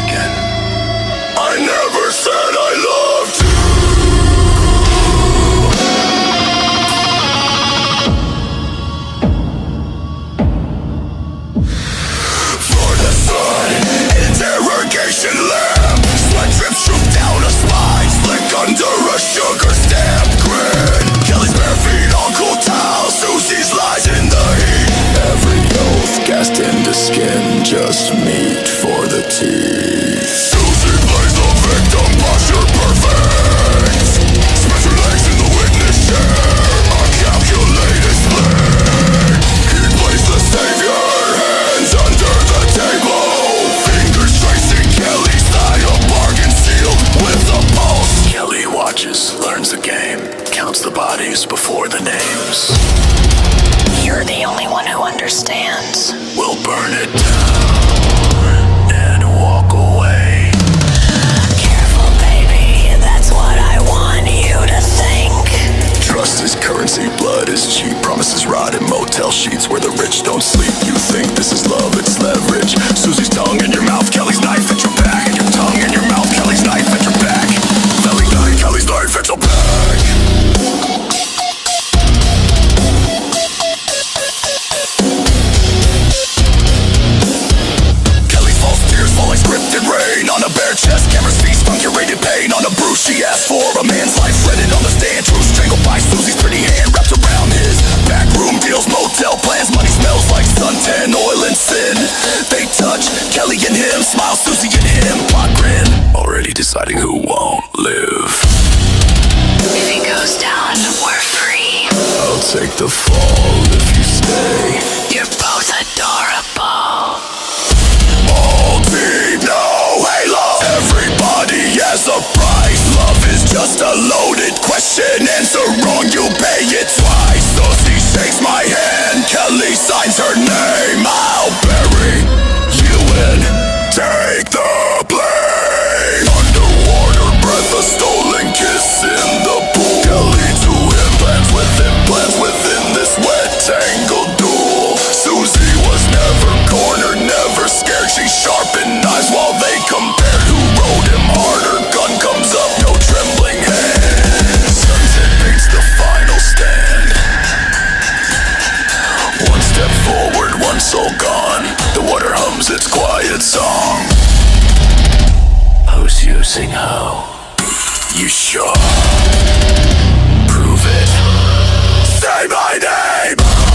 again. I never said I loved you. For the sun, interrogation lamp. Sweat drips shoot down a spine. Slick under a sugar stamp grin. Kelly's bare feet on cool towels. Susie's lies in the heat. Every oath cast into skin. Just meat for the teeth. Susie plays the victim, posture perfect. Smash her legs in the witness chair. A calculated split. He plays the savior. Hands under the table. Fingers tracing Kelly's thigh. A bargain sealed with a pulse. Kelly watches, learns the game. Counts the bodies before the names. You're the only one who understands. We'll burn it down and walk away. Careful, baby, that's what I want you to think. Trust is currency, blood is cheap. Promises rot in motel sheets where the rich don't sleep. You think this is love, it's leverage. Susie's tongue in your mouth, Kelly's knife at your back. And your tongue in your mouth, Kelly's knife at your back. Belly knife, Kelly's knife at your back. Kelly's false tears fall like scripted rain. On a bare chest, cameras feast on curated pain. On a bruise she asked for, a man's life shredded on the stand. True strangled by Susie's pretty hand wrapped around his backroom deals, motel plans. Money smells like suntan, oil and sin. They touch, Kelly and him, smile, Susie and him, plot grin. Already deciding who won't live. If he goes down, we're free. I'll take the fall if you stay. You're both adorable. All deep, no halo. Everybody has a price. Love is just a loaded question. Answer wrong, you pay it twice. Susie shakes my hand, Kelly signs her name. I'll bury you in, take the blame. Underwater breath, a stolen kiss in the pool. Kelly to him, plans within this wet tangled duel. Susie was never cornered, never scared. She sharpened knives while they compared. Who rode him harder? Gun comes up, no trembling hands. Sunset paints the final stand. One step forward, one soul gone. The water hums its quiet song. Who's using how? You sure? Prove it. Say my name!